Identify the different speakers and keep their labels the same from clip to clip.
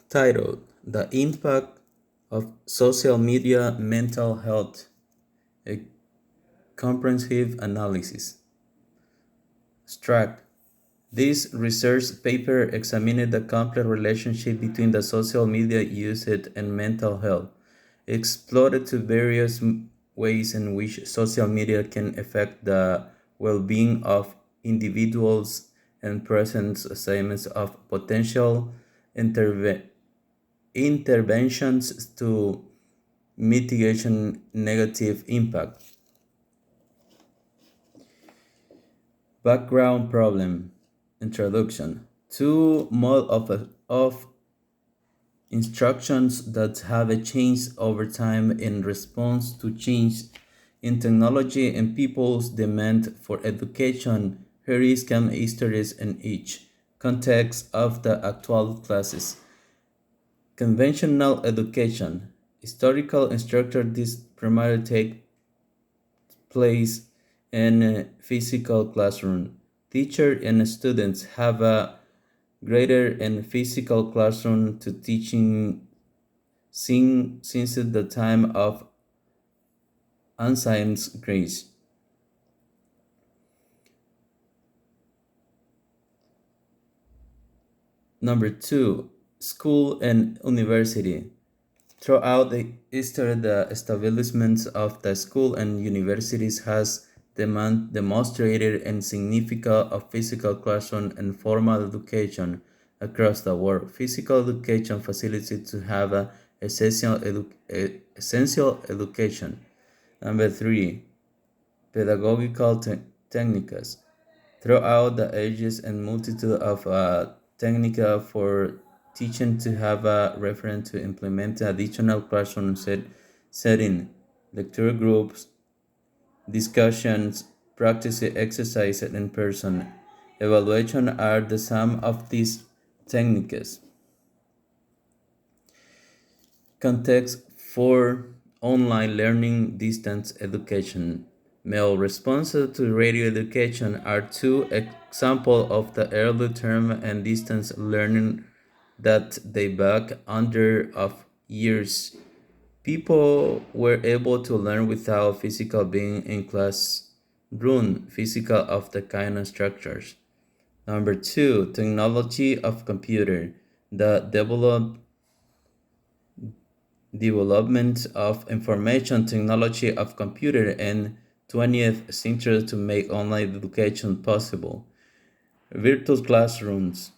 Speaker 1: Titled The Impact of Social Media Mental Health, a Comprehensive Analysis. Abstract. This research paper examined the complex relationship between the social media usage and mental health. It explored to various ways in which social media can affect the well-being of individuals and presents assignments of potential interve- interventions to mitigation negative impact. Background problem. Introduction. Two mode of instructions that have changed over time in response to change in technology and people's demand for education. Here is some histories in each context of the actual classes. Conventional education. Historical instructor this primarily take place in a physical classroom. Teacher and students have a greater in physical classroom to teaching since the time of ancient Greece. Number two, school and university. Throughout the history, the establishment of the school and universities has demonstrated a significance of physical classroom and formal education across the world. Physical education facilitates to have a essential education. Number three, pedagogical techniques. Throughout the ages and multitude of techniques for teaching to have a reference to implement additional classroom setting, lecture groups, discussions, practice exercise in person. Evaluation are the sum of these techniques. Context for online learning distance education. Male responses to radio education are two examples of the early term and distance learning that they back under of years. People were able to learn without physical being in classroom, physical of the kind of structures. Number two, technology of computer. The development of information technology of computer in 20th century to make online education possible. Virtual classrooms.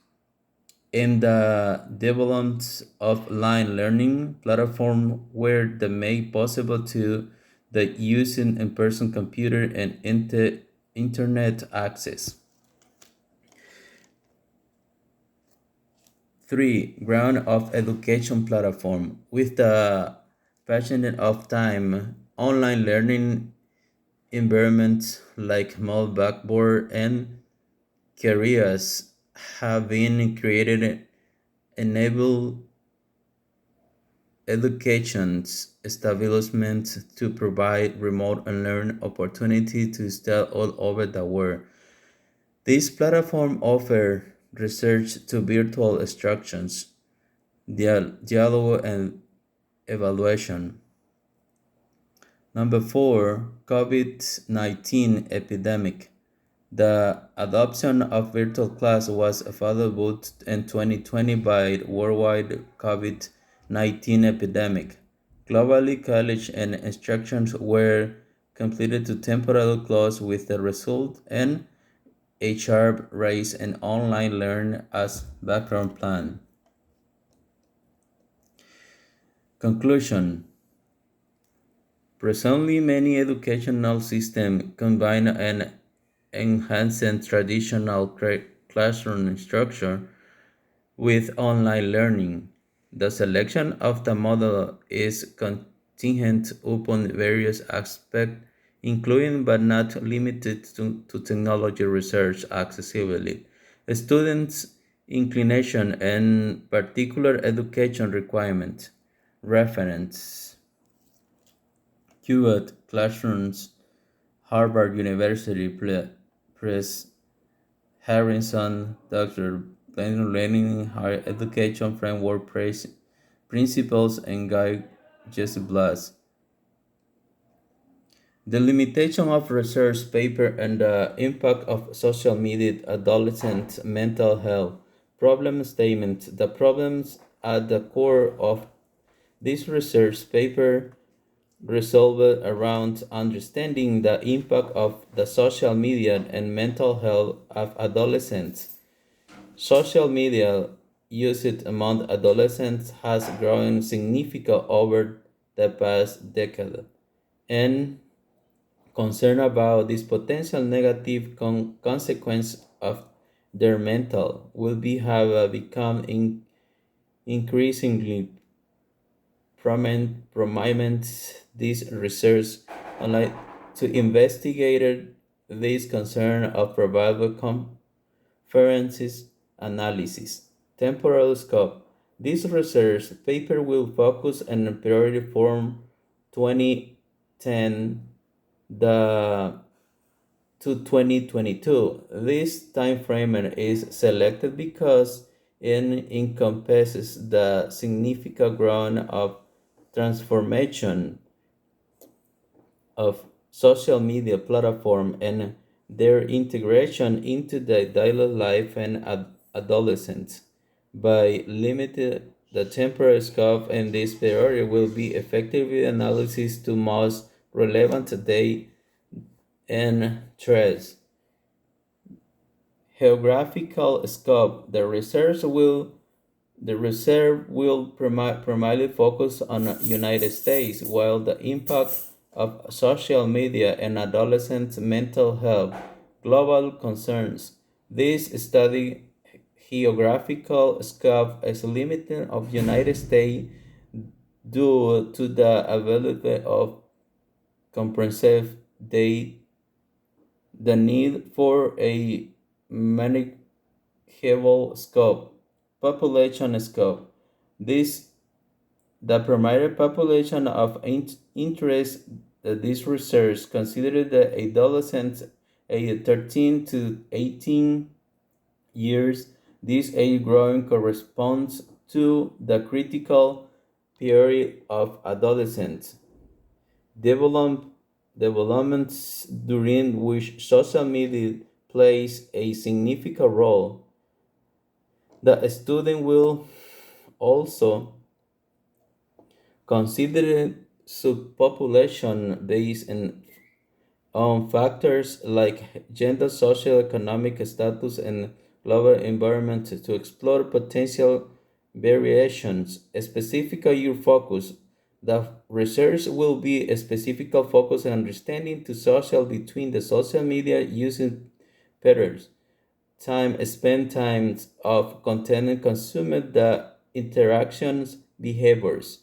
Speaker 1: In the development of online learning platform were the made possible to the using in-person computer and internet access. 3. Ground of education platform. With the passing of time, online learning environments like Mall Blackboard and Careers have been created enable education's establishment to provide remote and learn opportunity to study all over the world. This platform offer research to virtual instructions, dialogue and evaluation. Number four, COVID-19 epidemic. The adoption of virtual class was available in 2020 by the worldwide COVID-19 epidemic. Globally, college and instructions were completed to temporarily close with the result and a sharp rise in online learn as background plan. Conclusion. Presently, many educational systems combine an enhanced traditional classroom instruction with online learning. The selection of the model is contingent upon various aspects, including but not limited to technology research accessibility, students' inclination, and particular education requirements. Reference Qt Classrooms, Harvard University Press, Harrison, Dr. learning higher education framework principles and guide Jesse Blas. The limitation of research paper and the impact of social media adolescent mental health problem statement. The problems at the core of this research paper resolved around understanding the impact of the social media and mental health of adolescents. Social media usage among adolescents has grown significantly over the past decade, and concern about this potential negative consequence of their mental will be have become increasingly prominent. This research like to investigate this concern of probable conferences analysis. Temporal scope. This research paper will focus on priority form 2010 the to 2022. This time frame is selected because it encompasses the significant growth of transformation of social media platform and their integration into the daily life and adolescents. By limiting the temporal scope in this period will be effectively analysis to most relevant day and threads. Geographical scope. The reserve will primarily focus on United States, while the impact of social media and adolescent mental health global concerns. This study geographical scope is limited of United States due to the availability of comprehensive data, the need for a manageable scope, population scope. This the primary population of interest. This research considered the adolescents aged 13 to 18 years. This age growing corresponds to the critical period of adolescence develop, developments during which social media plays a significant role. The student will also consider subpopulation based on factors like gender, social, economic status, and global environment to explore potential variations. Specifically, your focus. The research will be a specific focus on understanding the social between the social media using patterns, time spent times of content consumed, the interactions, behaviors,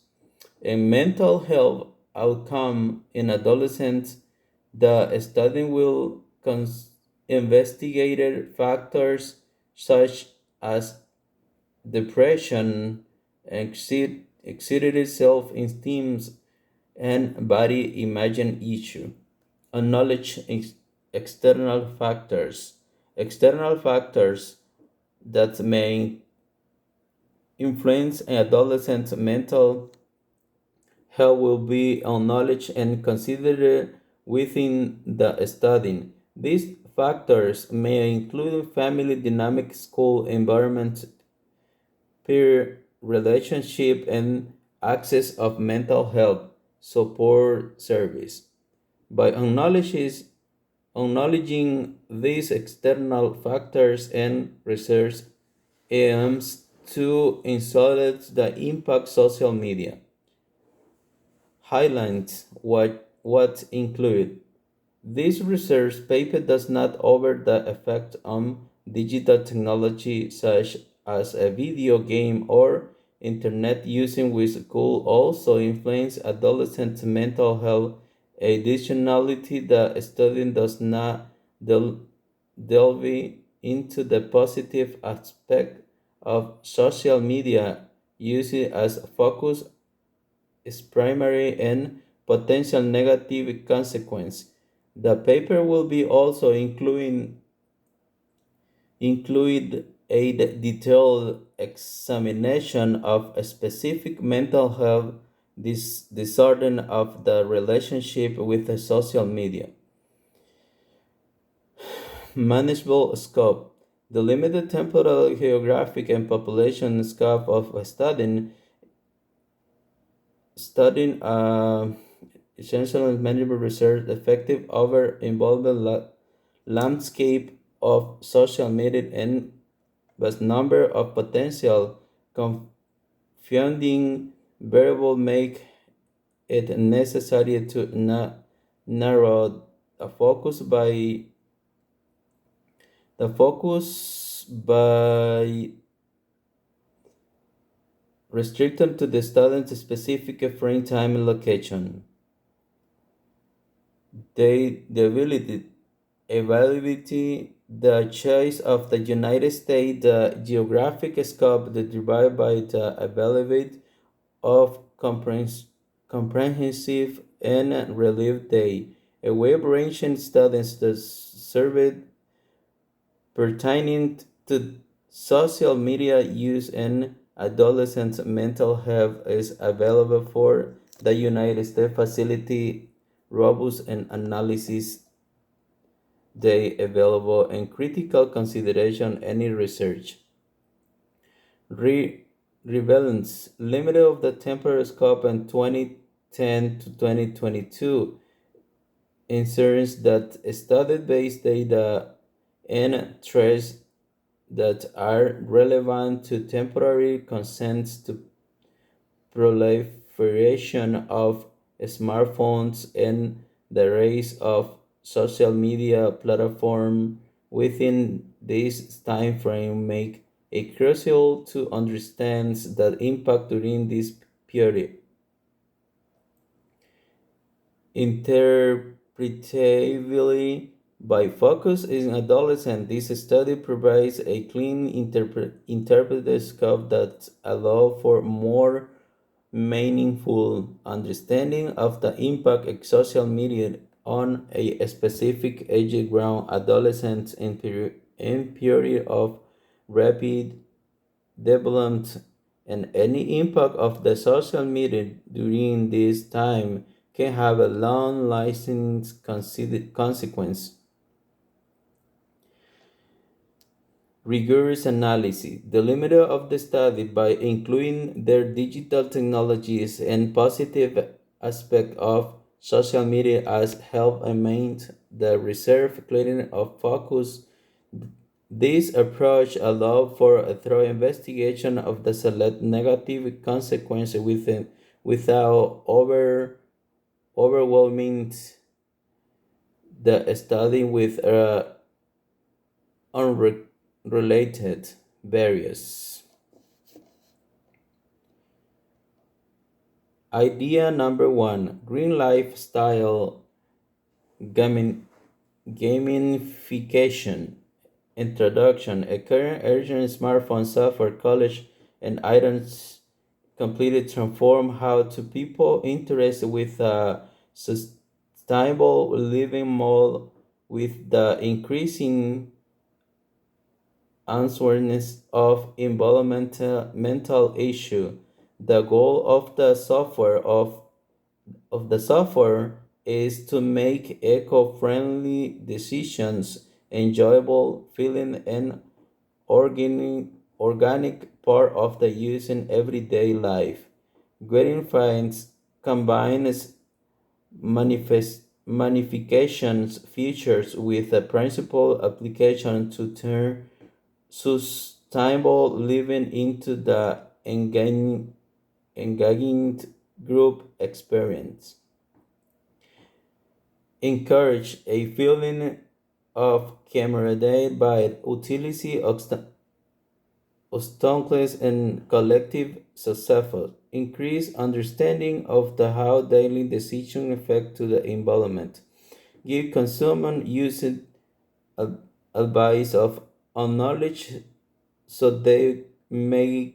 Speaker 1: and mental health outcome in adolescents. The study will investigate factors such as depression, exceeded self-esteem, and body image issue. Acknowledge external factors. External factors that may influence an adolescent's mental health will be acknowledged and considered within the study. These factors may include family dynamic, school environment, peer relationship, and access of mental health support service. By acknowledging these external factors and research aims to isolate the impact social media highlights what include. This research paper does not cover the effect on digital technology such as a video game or internet using which could also influence adolescent mental health. Additionally, the study does not del- delve into the positive aspect of social media use as focus is primary and potential negative consequence. The paper will be also include a detailed examination of a specific mental health disorder of the relationship with the social media. Manageable scope. The limited temporal, geographic, and population scope of studying essential and manageable research effective over involvement landscape of social media and vast number of potential confounding variable make it necessary to narrow the focus by restricting to the student's specific frame time and location. The ability evaluate the choice of the United States, the geographic scope that derived by the evaluate of comprehensive and relief day. A web ranging studies that surveyed pertaining to social media use and adolescent mental health is available for the United States facility robust and analysis they available and critical consideration any research. Re- Relevance limited of the temporal scope in 2010 to 2022 inserts that study-based data and trace that are relevant to temporary consents to proliferation of smartphones and the rise of social media platform within this time frame make it crucial to understand the impact during this period. Interpretively, by focus in adolescent, this study provides a clean interpretive scope that allows for more meaningful understanding of the impact of social media on a specific age group adolescents in period of rapid development and any impact of the social media during this time can have a long lasting consequence. Rigorous analysis. The limiter of the study by including their digital technologies and positive aspect of social media as help amend the reserve clearing of focus. This approach allowed for a thorough investigation of the select negative consequences without overwhelming the study with unrelated barriers. Idea number one: green lifestyle gamification. Introduction: a current urgent smartphone software college and items completed transform how to people interested with a sustainable living model with the increasing awareness of environmental issue. The goal of the software is to make eco-friendly decisions enjoyable, feeling, and organic part of the use in everyday life. Grading finds combines magnifications features with a principal application to turn sustainable living into the engaging group experience. Encourage a feeling of camaraderie by utility Ostoncles and collective successful. Increase understanding of the how daily decision affect to the environment. Give consumer using advice of on knowledge so they may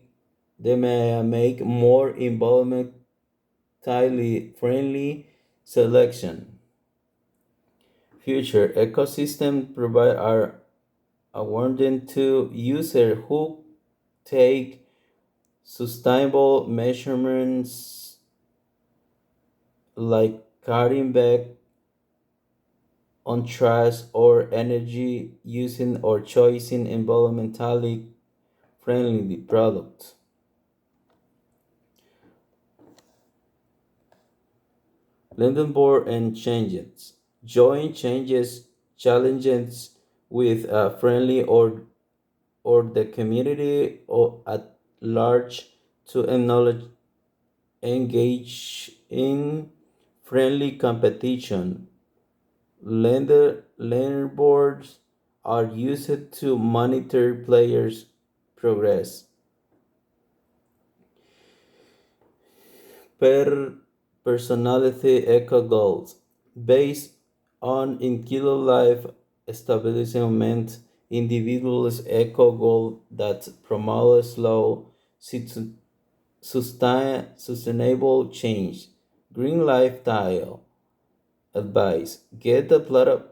Speaker 1: make more environmentally friendly selection. Future ecosystem provide are awarded to users who take sustainable measurements like cutting back on trash or energy using or choosing environmentally friendly products. Lindenborg and changes. Join changes challenges with friendly or the community or at large to acknowledge engage in friendly competition. Leaderboards are used to monitor players' progress per personality eco goals based on individual life establishment individuals eco goal that promote slow sustainable change green lifestyle advice get a plethora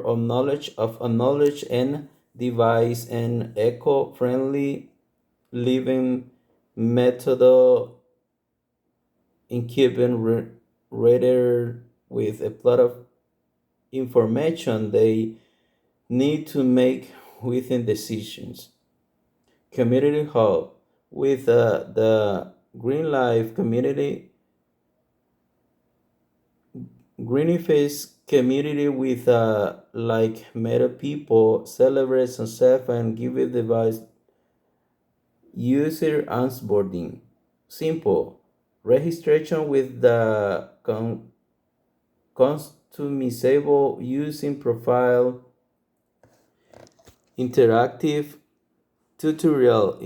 Speaker 1: of knowledge and device and eco-friendly living method in keeping rather with a lot of information they need to make within decisions. Community hub with the Green Life community, Greenface community with like meta people celebrate sunset and give it device user onboarding. Simple registration with the customizable using profile, interactive tutorial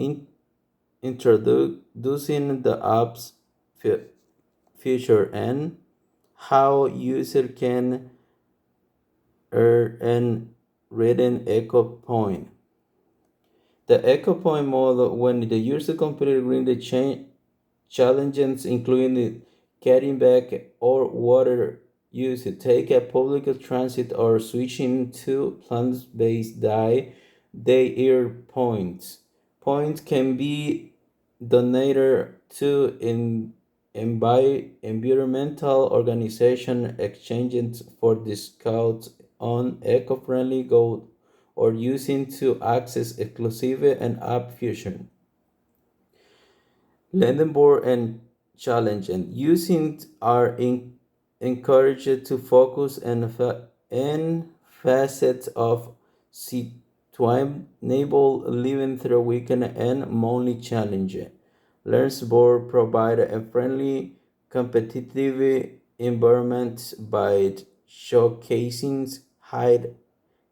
Speaker 1: introducing the app's feature and how user can earn and redeem echo point. The echo point model when the user completed green the challenges including the getting back or water use to take a public transit or switching to plant-based diet, they earn points. Points can be donated to environmental organization exchanges for discounts on eco-friendly gold or using to access exclusive and app fusion. Lendenborg and challenge and using are encouraged to focus and facets of sustainable living through weekend and monthly challenge. Learns board provide a friendly, competitive environment by showcasing high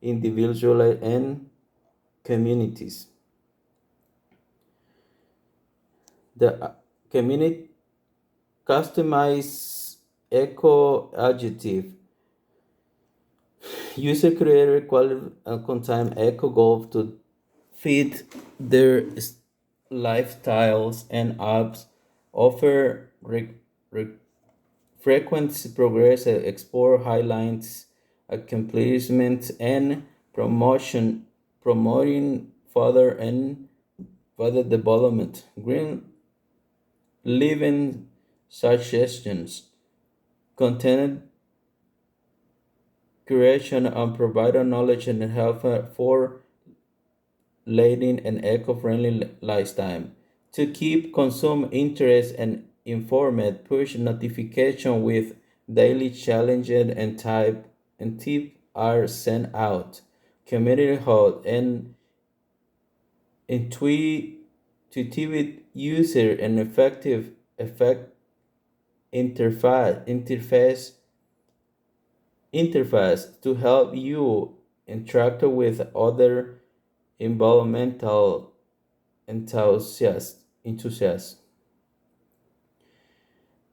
Speaker 1: individual and communities. The community customize eco adjective. User created quality content eco goals to fit their lifestyles and apps offer frequent progress, explore highlights, accomplishments, and promoting further development. Green living suggestions, content creation, and provider knowledge and help for leading an eco-friendly lifestyle. To keep consumer interest and informed, push notification with daily challenges and type and tip are sent out. Community hold and intuitive user and effect interface to help you interact with other environmental enthusiasts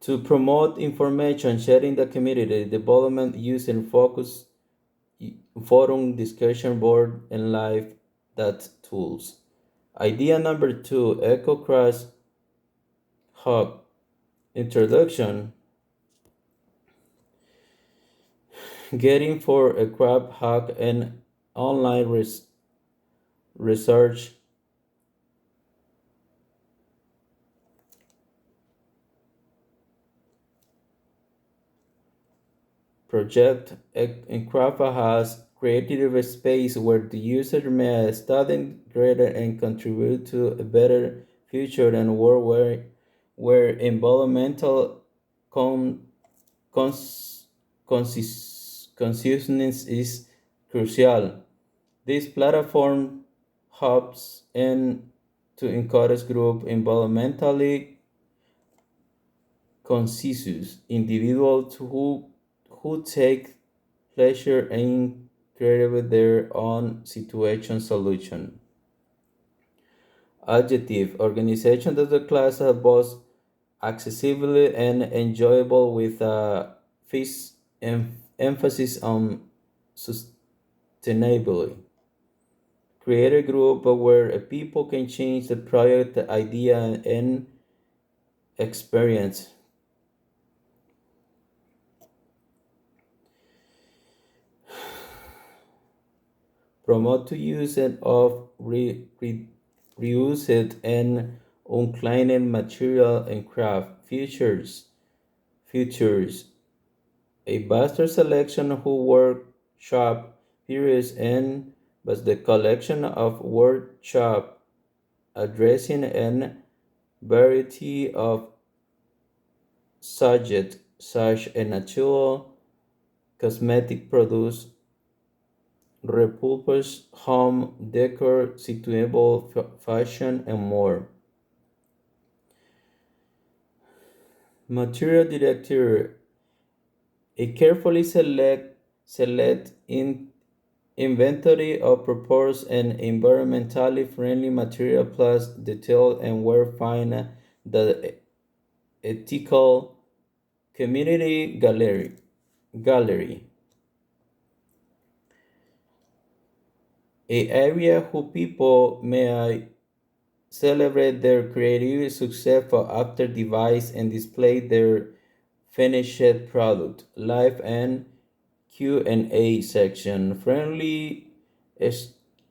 Speaker 1: to promote information sharing the community development using focus forum discussion board and live that tools. Idea number two, EcoCrash Hub introduction. Getting for a crab hack and online research project. Enkrava has created a space where the user may study, create, and contribute to a better future and world where environmental con, cons, consciousness is crucial. This platform helps in to encourage group environmentally conscious individuals who take pleasure in creating their own situation solution. Adjective organization of the class are both accessible and enjoyable with a emphasis on sustainability. Create a group where people can change the project idea and experience. Promote to use it of reused and uncleaned material and craft features a vaster selection who workshop periods and but the collection of workshop addressing an variety of subjects such as natural cosmetic produce repurposed home decor, sustainable fashion, and more. Material director: a carefully select in inventory of proposed and environmentally friendly material plus detail and where find the ethical community gallery. A area who people may celebrate their creative success after device and display their finished product. Live and Q&A section. Friendly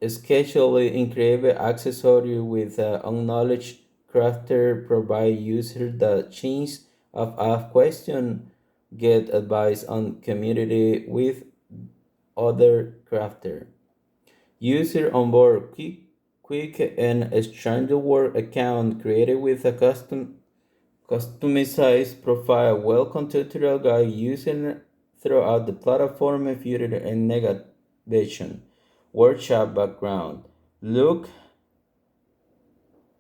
Speaker 1: schedule incredible accessory with acknowledged crafter provide user the chance of ask question, get advice on community with other crafter. User onboard quick and stranger work account created with a customized profile. Welcome tutorial guide using throughout the platform featured and navigation. Workshop background. Look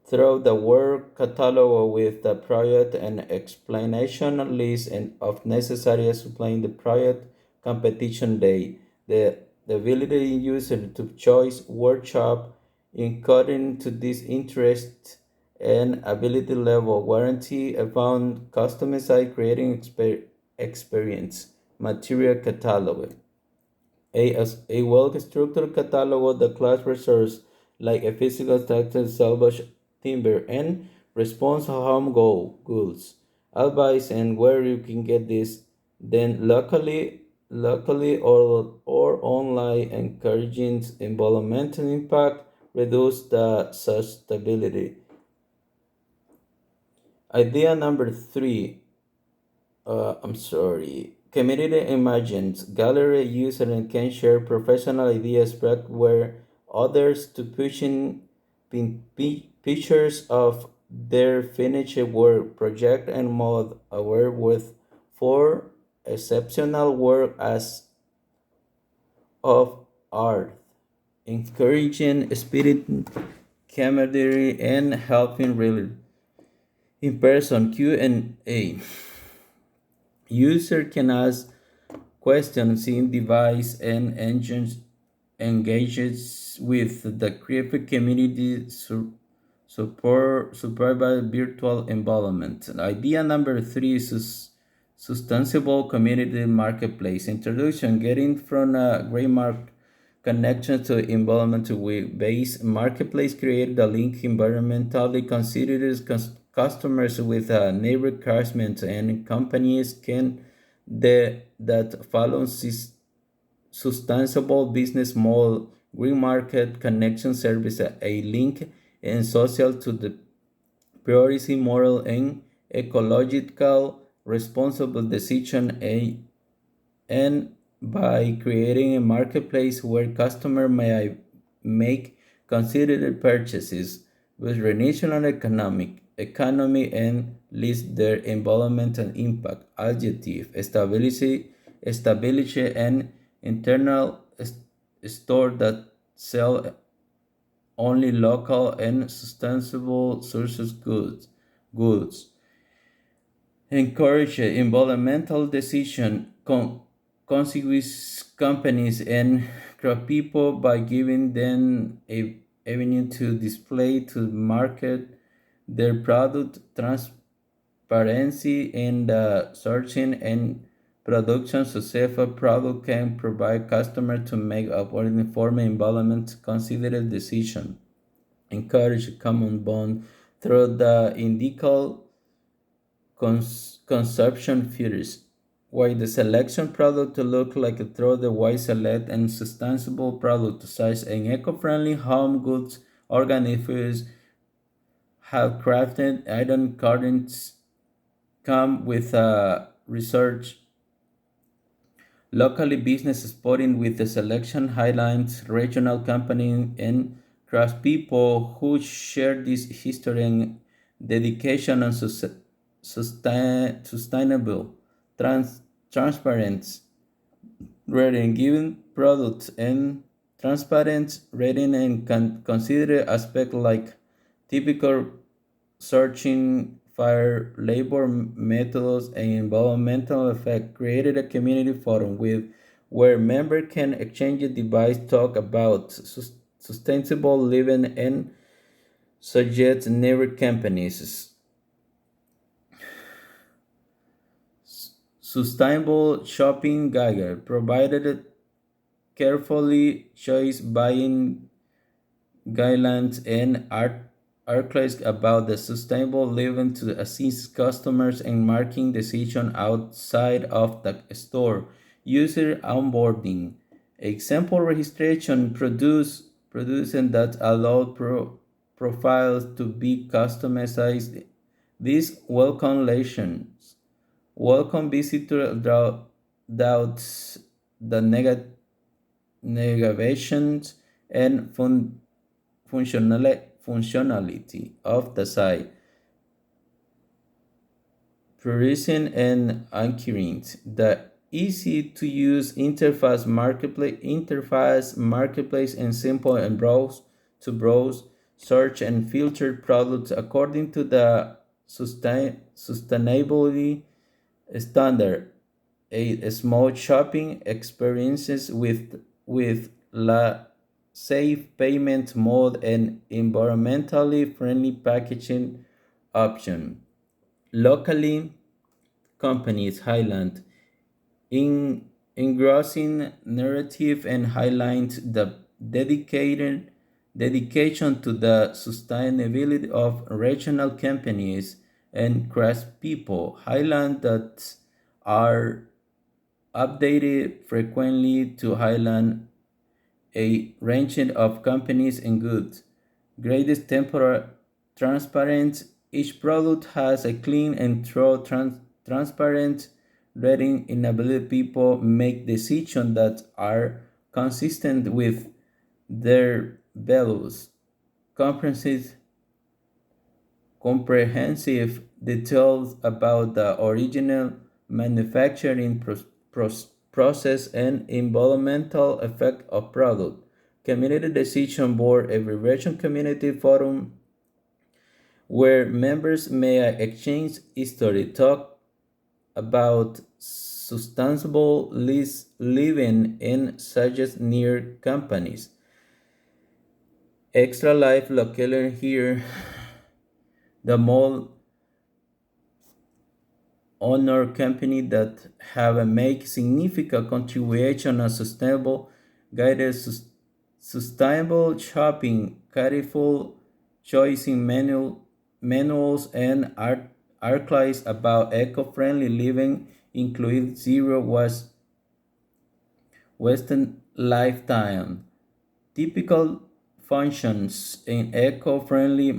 Speaker 1: through the work catalog with the project and explanation list and of necessary explain the project competition day. The ability user to choose workshop according to this interest and ability level warranty upon customized creating experience material catalog. A well-structured catalog of the class resource like a physical structure, salvage timber, and response home goods. Advice and where you can get this, then locally or online, encouraging environmental impact, reduce the sustainability. Idea number three, I'm sorry. Community emergence. Gallery users can share professional ideas back where others to pushing pictures of their finished work, project and mod aware with for exceptional work as of art, encouraging spirit camaraderie and helping really in person Q&A. User can ask questions in device and engages with the creative community supported by virtual environment. Idea number three is sustainable community marketplace. Introduction: getting from a great connection to environment with base marketplace create the link environmentally considered customers with neighbor craftsmen and companies can that follow sustainable business model green market connection service a link and social to the priority moral and ecological responsible decision and by creating a marketplace where customers may make considered purchases with regional economy and list their environmental impact. Adjective stability and internal store that sell only local and sustainable sources goods encourage environmental decision consequence companies and crowd people by giving them a avenue to display to market their product transparency in the sourcing and production so safer product can provide customer to make upward informed environment considered decision encourage common bond through the indical consumption theories, why the selection product to look like a throw the wide select and sustainable product size and eco-friendly home goods organizers have crafted item cartons come with a research locally business spotting with the selection highlights regional company and craftspeople who share this history and dedication and sustainable, transparent rating, giving products and transparent rating and consider aspects like typical searching fire labor methods and environmental effect created a community forum with where members can exchange device talk about sustainable living and suggest neighbor companies sustainable shopping guide provided carefully choice buying guidelines and articles about the sustainable living to assist customers in making decisions outside of the store. User onboarding. Example registration producing that allow profiles to be customized. These welcome lessons. Welcome visitor doubts the negations and functionality of the site, producing and anchoring the easy to use interface and simple and browse, search and filter products according to the sustainability standard. A small shopping experiences with la safe payment mode and environmentally friendly packaging option. Locally, companies highlight in engrossing narrative and highlight the dedicated dedication to the sustainability of regional companies and craftspeople. Highlight that are updated frequently to highlight a range of companies and goods. Greatest temporal transparent. Each product has a clean and thorough transparent rating enabling people make decisions that are consistent with their values. Comprehensive comprehensive details about the original manufacturing process and environmental effect of product. Community decision board, a region community forum where members may exchange history, talk about sustainable living and suggest near companies. Extra life located here, the mall owner company that have make significant contribution on sustainable guided sustainable shopping, careful choosing manuals and articles about eco-friendly living include zero was Western lifetime Typical functions in eco-friendly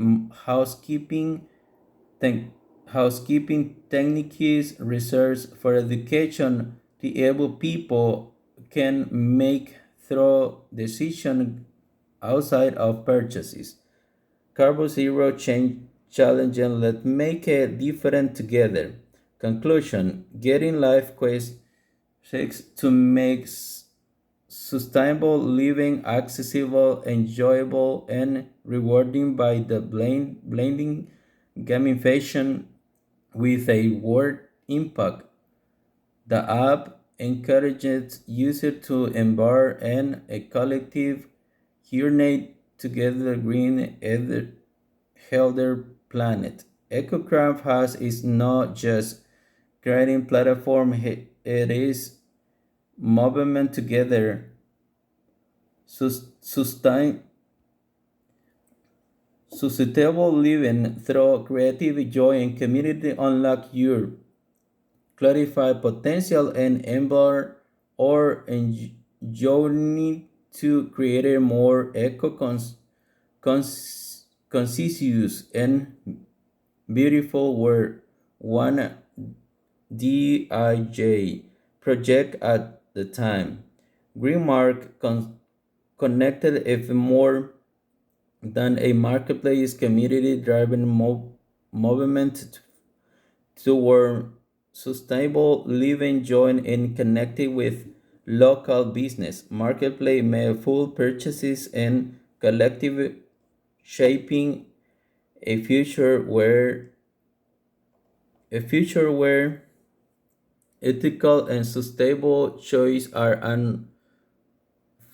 Speaker 1: tech- housekeeping techniques research for education the able people can make through decision outside of purchases. Carbon Zero change challenge and let's make a difference together. Conclusion: Getting Life Quest seeks to make sustainable living accessible, enjoyable, and rewarding by the blending gamification with a word impact. The app encourages users to embark on a collective, unite together green, healthier planet. EcoCraft has is not just creating platform; it is movement together, sustain sustainable living through creative joy and community unlock your clarify potential and empower or journey to create a more conscious and beautiful world. One DIJ project at the time. Greenmark connected even more than a marketplace community driven movement toward sustainable living join in connecting with local business marketplace made full purchases and collective shaping a future where ethical and sustainable choices are on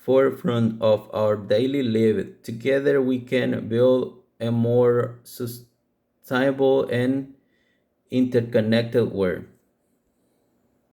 Speaker 1: forefront of our daily life. Together we can build a more sustainable and interconnected world.